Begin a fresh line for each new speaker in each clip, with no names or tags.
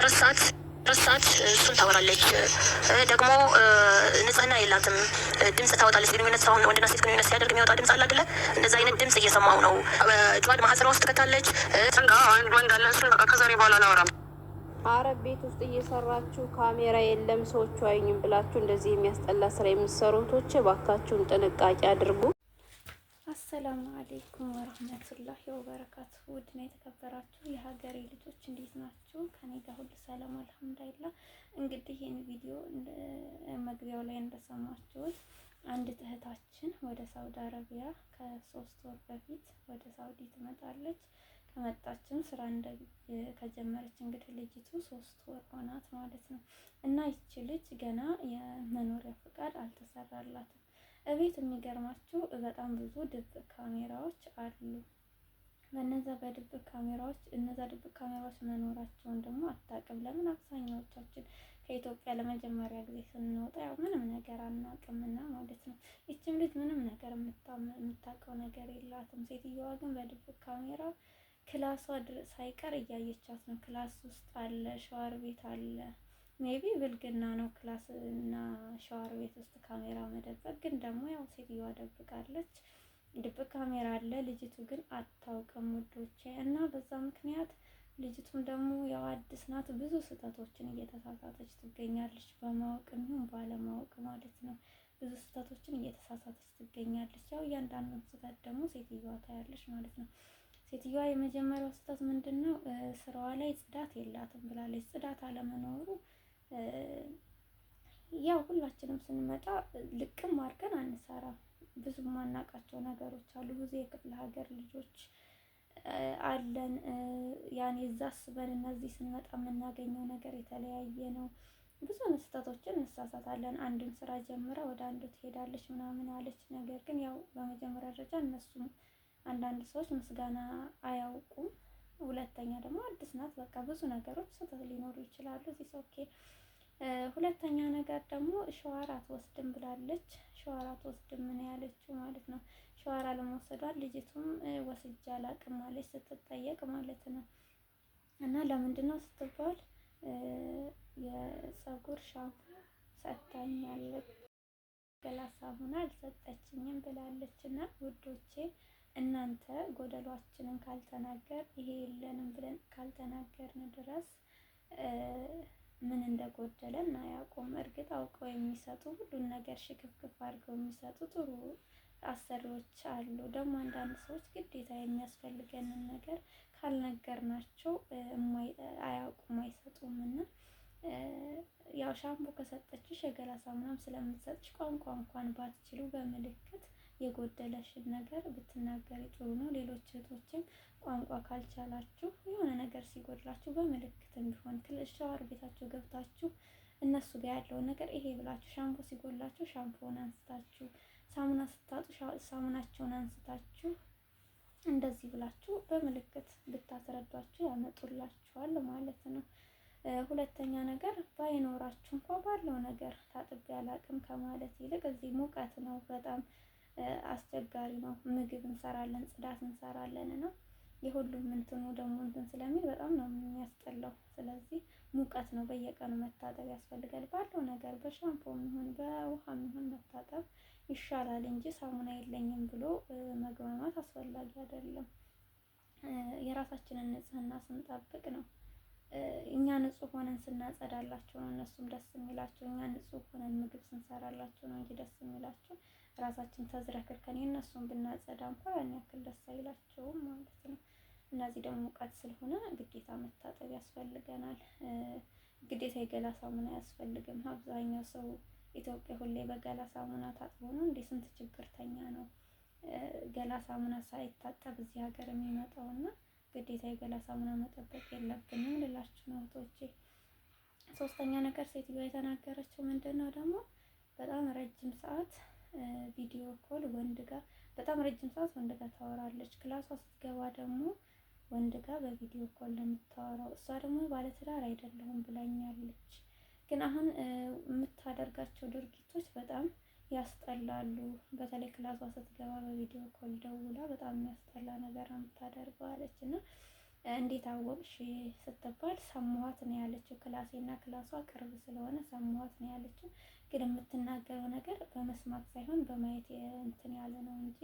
ረሳት እሱን ታወራለች። ደግሞ ንጽህና የላትም። ድምጽ ታወጣለች። ግንኙነት ሰውን ወንድና ሴት ግንኙነት ሲያደርግ የሚወጣ ድምጽ አለ አይደለ? እንደዛ አይነት ድምጽ እየሰማሁ ነው። ጇድ ማህፀኗ ውስጥ ከታለች። ጸጋ አንድ ወንድ አለ። እሱን በቃ ከዛሬ በኋላ አላወራም።
አረብ ቤት ውስጥ እየሰራችሁ ካሜራ የለም ሰዎቹ አይኙም ብላችሁ እንደዚህ የሚያስጠላ ስራ የምትሰሩቶች ባካችሁን ጥንቃቄ አድርጉ። አሰላሙ አሌይኩም ወረህመቱላሂ ወበረካቱ። ውድና የተከበራችሁ የሀገሬ ልጆች እንዴት ናችሁ? ከኔ ጋር ሁሉ ሰላም አልሐምዱሊላህ። እንግዲህ ይህን ቪዲዮ መግቢያው ላይ እንደሰማችሁት አንዲት እህታችን ወደ ሳውዲ አረቢያ ከ3 ወር በፊት ወደ ሳውዲ ትመጣለች። ከመጣችም ስራ ከጀመረች እንግዲህ ልጅቱ 3 ወር ሆናት ማለት ነው። እና ይቺ ልጅ ገና የመኖሪያ ፍቃድ አልተሰራላትም። እቤት የሚገርማችሁ በጣም ብዙ ድብቅ ካሜራዎች አሉ። እነዛ ድብቅ ካሜራዎች መኖራቸውን ደግሞ አታውቅም። ለምን አብዛኛዎቻችን ከኢትዮጵያ ለመጀመሪያ ጊዜ ስንወጣ ያው ምንም ነገር አናውቅምና ማለት ነው። ይችም ልጅ ምንም ነገር የምታውቀው ነገር የላትም። ሴትዮዋ ግን በድብቅ ካሜራ ክላሷ ሳይቀር እያየቻት ነው። ክላስ ውስጥ አለ፣ ሻወር ቤት አለ። ሜቢ ብልግና ነው ክላስ እና ሻወር ቤት ውስጥ ካሜራ መደበቅ። ግን ደግሞ ያው ሴትዮዋ ደብቃለች። ድብቅ ካሜራ አለ። ልጅቱ ግን አታውቅም ውዶቼ። እና በዛ ምክንያት ልጅቱም ደግሞ ያው አዲስ ናት። ብዙ ስህተቶችን እየተሳሳተች ትገኛለች። በማወቅም ይሁን ባለማወቅ ማለት ነው። ብዙ ስህተቶችን እየተሳሳተች ትገኛለች። ያው እያንዳንዱን ስህተት ደግሞ ሴትዮዋ ታያለች ማለት ነው። ሴትዮዋ የመጀመሪያው ስህተት ምንድነው? ስራዋ ላይ ጽዳት የላትም ብላለች። ጽዳት አለመኖሩ ያው ሁላችንም ስንመጣ ልቅም አድርገን አንሰራም። ብዙ ማናውቃቸው ነገሮች አሉ። ብዙ የክፍለ ሀገር ልጆች አለን። ያኔ እዛ አስበን እነዚህ ስንመጣ የምናገኘው ነገር የተለያየ ነው። ብዙ ስህተቶችን እንሳሳታለን። አንድን ስራ ጀምራ ወደ አንዱ ትሄዳለች ምናምን አለች። ነገር ግን ያው በመጀመሪያ ደረጃ እነሱም አንዳንድ ሰዎች ምስጋና አያውቁም። ሁለተኛ ደግሞ አዲስ ናት። በቃ ብዙ ነገሮች ስህተት ሊኖሩ ይችላሉ። እዚህ ኦኬ። ሁለተኛ ነገር ደግሞ ሸዋር አትወስድም ብላለች። ሸዋር አትወስድም ምን ያለችው ማለት ነው። ሸዋር አለመውሰዷን ልጅቱም ወስጄ አላቅም አለች ስትጠየቅ ማለት ነው። እና ለምንድነው ስትባል የፀጉር ሻምፑ ሰጥታኛለች፣ ገላ ሳሙና አልሰጠችኝም ብላለች። እና ውዶቼ እናንተ ጎደሏችንን ካልተናገር ይሄ የለንም ብለን ካልተናገርን ድረስ ምን እንደጎደለን አያውቁም። እርግጥ አውቀው የሚሰጡ ሁሉን ነገር ሽክፍክፍ አድርገው የሚሰጡ ጥሩ አሰሪዎች አሉ። ደግሞ አንዳንድ ሰዎች ግዴታ የሚያስፈልገንን ነገር ካልነገርናቸው አያውቁም፣ አይሰጡም። እና ያው ሻምፑ ከሰጠችሽ የገላ ሳሙናም ስለምትሰጥሽ ቋንቋ እንኳን ባትችሉ በምልክት የጎደለሽን ነገር ብትናገሪ ጥሩ ነው። ሌሎች እህቶችም ቋንቋ ካልቻላችሁ የሆነ ነገር ሲጎድላችሁ በምልክትም ቢሆን ሻወር ቤታችሁ ገብታችሁ እነሱ ጋር ያለውን ነገር ይሄ ብላችሁ፣ ሻምፖ ሲጎድላችሁ ሻምፖን አንስታችሁ፣ ሳሙና ስታጡ ሳሙናቸውን አንስታችሁ እንደዚህ ብላችሁ በምልክት ብታስረዷችሁ ያመጡላችኋል ማለት ነው። ሁለተኛ ነገር ባይኖራችሁ እንኳን ባለው ነገር ታጥቤ አላቅም ከማለት ይልቅ እዚህ ሙቀት ነው፣ በጣም አስቸጋሪ ነው። ምግብ እንሰራለን፣ ጽዳት እንሰራለን እና የሁሉም እንትኑ ደግሞ እንትን ስለሚል በጣም ነው የሚያስጠላው። ስለዚህ ሙቀት ነው፣ በየቀኑ መታጠብ ያስፈልጋል። ባለው ነገር በሻምፖም ይሁን በውሃም ይሁን መታጠብ ይሻላል እንጂ ሳሙና የለኝም ብሎ መግማማት አስፈላጊ አይደለም። የራሳችንን ንጽህና ስንጠብቅ ነው እኛ ንጹህ ሆነን ስናጸዳላቸው ነው እነሱም ደስ የሚላቸው። እኛ ንጹህ ሆነን ምግብ ስንሰራላቸው ነው እንጂ ደስ የሚላቸው ራሳችን ተዝረክርከን የእነሱን ብናጸዳ እንኳን ያን ያክል ደስ አይላቸውም ማለት ነው። እነዚህ ደግሞ ሙቀት ስለሆነ ግዴታ መታጠብ ያስፈልገናል። ግዴታ የገላ ሳሙና አያስፈልግም። አብዛኛው ሰው ኢትዮጵያ ሁሌ በገላ ሳሙና ታጥቦ ነው እንዴ? ስንት ችግርተኛ ነው ገላ ሳሙና ሳይታጠብ እዚህ ሀገር የሚመጣውና ግዴታ የገላ ሳሙና መጠበቅ የለብንም ልላችሁ ነው እህቶቼ። ሶስተኛ ነገር ሴትዮዋ የተናገረችው ምንድነው ደግሞ በጣም ረጅም ሰዓት ቪዲዮ ኮል ወንድ ጋር በጣም ረጅም ሰዓት ወንድ ጋር ታወራለች። ክላሷ ስትገባ ደግሞ ወንድ ጋር በቪዲዮ ኮል ለምታወራው እሷ ደግሞ ባለትዳር አይደለሁም ብላኛለች። ግን አሁን የምታደርጋቸው ድርጊቶች በጣም ያስጠላሉ። በተለይ ክላሷ ስትገባ በቪዲዮ ኮል ደውላ በጣም የሚያስጠላ ነገር ነው የምታደርገው አለች። እና እንዴት አወቅሽ ስትባል ሰማኋት ነው ያለችው። ክላሴና ክላሷ ቅርብ ስለሆነ ሰማኋት ነው ያለችው። ግን የምትናገረው ነገር በመስማት ሳይሆን በማየት እንትን ያለ ነው እንጂ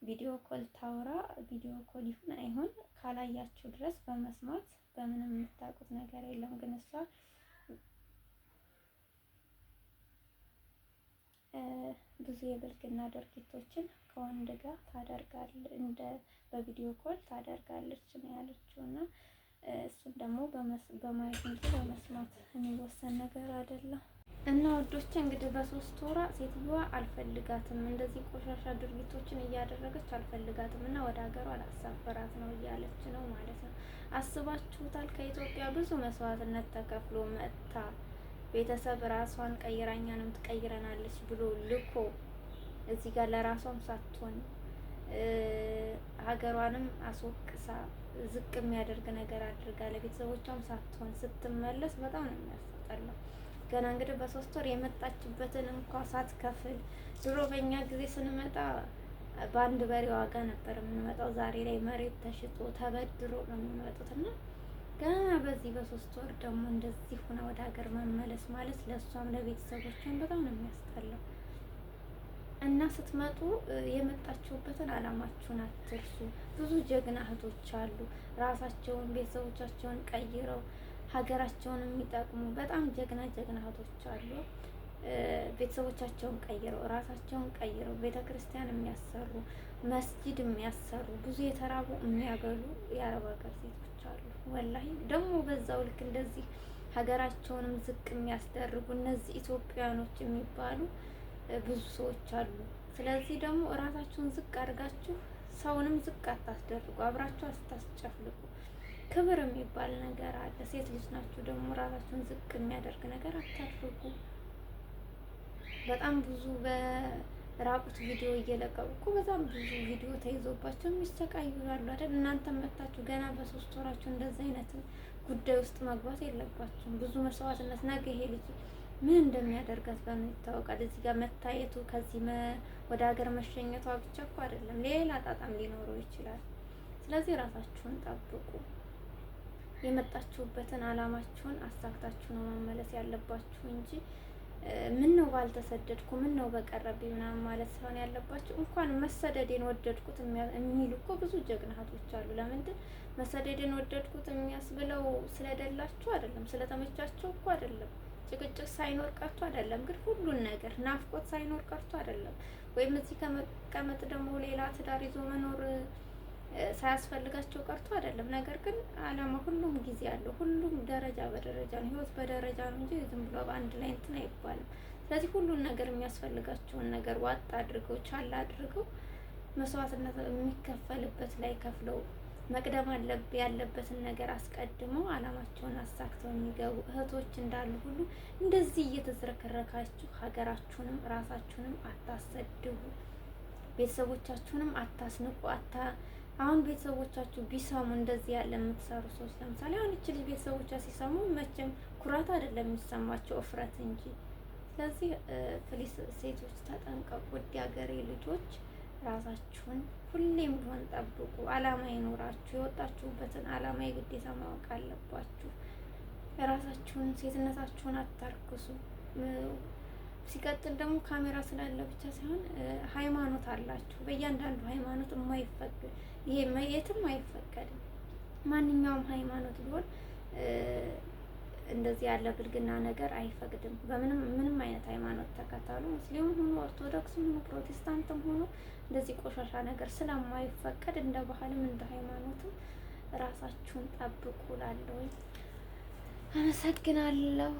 ቪዲዮ ኮል ታውራ ቪዲዮ ኮል ይሁን አይሁን ካላያችሁ ድረስ በመስማት በምንም የምታውቁት ነገር የለም። ግን እሷ ብዙ የብልግና ድርጊቶችን ከወንድ ጋር ታደርጋለች፣ እንደ በቪዲዮ ኮል ታደርጋለች ነው ያለችው። እና እሱን ደግሞ በማየት እንጂ በመስማት የሚወሰን ነገር አይደለም። እና ወዶች እንግዲህ በ3 ወሯ ሴትዮዋ አልፈልጋትም፣ እንደዚህ ቆሻሻ ድርጊቶችን እያደረገች አልፈልጋትም እና ወደ ሀገሯ ላሳፈራት ነው እያለች ነው ማለት ነው። አስባችሁታል? ከኢትዮጵያ ብዙ መስዋዕትነት ተከፍሎ መጥታ ቤተሰብ ራሷን ቀይራኛንም ትቀይረናለች ብሎ ልኮ እዚህ ጋር ለራሷም ሳትሆን ሀገሯንም አስወቅሳ ዝቅ የሚያደርግ ነገር አድርጋ ለቤተሰቦቿም ሳትሆን ስትመለስ በጣም ነው የሚያስጠላው። ገና እንግዲህ በ3 ወር የመጣችበትን እንኳ ሳትከፍል፣ ድሮ በእኛ ጊዜ ስንመጣ በአንድ በሬ ዋጋ ነበር የምንመጣው። ዛሬ ላይ መሬት ተሽጦ ተበድሮ ነው የሚመጡት እና ገና በዚህ በ3 ወር ደግሞ እንደዚህ ሆነ ወደ ሀገር መመለስ ማለት ለእሷም ለቤተሰቦቿም በጣም ነው የሚያስጠላው። እና ስትመጡ የመጣችሁበትን አላማችሁን አትርሱ። ብዙ ጀግና እህቶች አሉ፣ ራሳቸውን ቤተሰቦቻቸውን ቀይረው ሀገራቸውን የሚጠቅሙ በጣም ጀግና እህቶች አሉ። ቤተሰቦቻቸውን ቀይረው ራሳቸውን ቀይረው ቤተክርስቲያን የሚያሰሩ መስጂድ የሚያሰሩ ብዙ የተራቡ የሚያበሉ የአረብ ሀገር ሴቶች አሉ። ወላሂ ደግሞ በዛው ልክ እንደዚህ ሀገራቸውንም ዝቅ የሚያስደርጉ እነዚህ ኢትዮጵያኖች የሚባሉ ብዙ ሰዎች አሉ። ስለዚህ ደግሞ ራሳችሁን ዝቅ አድርጋችሁ ሰውንም ዝቅ አታስደርጉ፣ አብራችሁ አታስጨፍልቁ። ክብር የሚባል ነገር አለ። ሴት ልጅ ናችሁ ደግሞ ራሳችሁን ዝቅ የሚያደርግ ነገር አታድርጉ። በጣም ብዙ በራቁት ቪዲዮ እየለቀቁ እኮ በጣም ብዙ ቪዲዮ ተይዞባቸው የሚሰቃዩ ያሉ አይደል? እናንተም መታችሁ ገና በ3 ወራችሁ እንደዚህ አይነት ጉዳይ ውስጥ መግባት የለባችሁም። ብዙ መስዋዕትነት ነገ ይሄ ልጅ ምን እንደሚያደርጋት በምን ይታወቃል? እዚህ ጋር መታየቱ ከዚህ ወደ ሀገር መሸኘቷ ብቻ እኮ አይደለም፣ ሌላ ጣጣም ሊኖረው ይችላል። ስለዚህ ራሳችሁን ጠብቁ። የመጣችሁበትን አላማችሁን አሳክታችሁ ነው መመለስ ያለባችሁ እንጂ ምን ነው ባልተሰደድኩ ምን ነው በቀረብኝ ምናምን ማለት ሳይሆን ያለባችሁ። እንኳን መሰደዴን ወደድኩት የሚሉ እኮ ብዙ ጀግና እህቶች አሉ። ለምንድን መሰደዴን ወደድኩት የሚያስብለው ስለደላችሁ አይደለም፣ ስለተመቻቸው እኮ አይደለም፣ ጭቅጭቅ ሳይኖር ቀርቶ አይደለም፣ ግን ሁሉን ነገር ናፍቆት ሳይኖር ቀርቶ አይደለም። ወይም እዚህ ከመቀመጥ ደግሞ ሌላ ትዳር ይዞ መኖር ሳያስፈልጋቸው ቀርቶ አይደለም። ነገር ግን አላማ ሁሉም ጊዜ አለው። ሁሉም ደረጃ በደረጃ ነው። ህይወት በደረጃ ነው እንጂ ዝም ብሎ በአንድ ላይ እንትን አይባልም። ስለዚህ ሁሉን ነገር የሚያስፈልጋቸውን ነገር ዋጥ አድርገው ቻል አድርገው መስዋዕትነት የሚከፈልበት ላይ ከፍለው መቅደም ያለበትን ነገር አስቀድመው አላማቸውን አሳክተው የሚገቡ እህቶች እንዳሉ ሁሉ እንደዚህ እየተዝረከረካችሁ ሀገራችሁንም ራሳችሁንም አታሰድቡ፣ ቤተሰቦቻችሁንም አታስንቁ። አሁን ቤተሰቦቻችሁ ቢሰሙ እንደዚህ ያለ የምትሰሩ ሰዎች ለምሳሌ አሁን እቺ ልጅ ቤተሰቦቿ ሲሰሙ መቼም ኩራት አይደለም የሚሰማቸው እፍረት እንጂ። ስለዚህ ፕሊስ ሴቶች ተጠንቀቁ። ውድ ሀገሬ ልጆች ራሳችሁን ሁሌም ቢሆን ጠብቁ። አላማ ይኖራችሁ። የወጣችሁበትን አላማ የግዴታ ማወቅ አለባችሁ። ራሳችሁን ሴትነታችሁን አታርክሱ። ሲቀጥል ደግሞ ካሜራ ስላለ ብቻ ሳይሆን ሃይማኖት አላችሁ። በእያንዳንዱ ሃይማኖት የማይፈቀድ ይሄ የትም አይፈቀድም። ማንኛውም ሃይማኖት ቢሆን እንደዚህ ያለ ብልግና ነገር አይፈቅድም። ምንም አይነት ሃይማኖት ተከታሉ፣ ሙስሊምም ሆኖ ኦርቶዶክስም ሆኖ ፕሮቴስታንትም ሆኖ እንደዚህ ቆሻሻ ነገር ስለማይፈቀድ እንደ ባህልም እንደ ሃይማኖትም ራሳችሁን ጠብቁ እላለሁ። አመሰግናለሁ።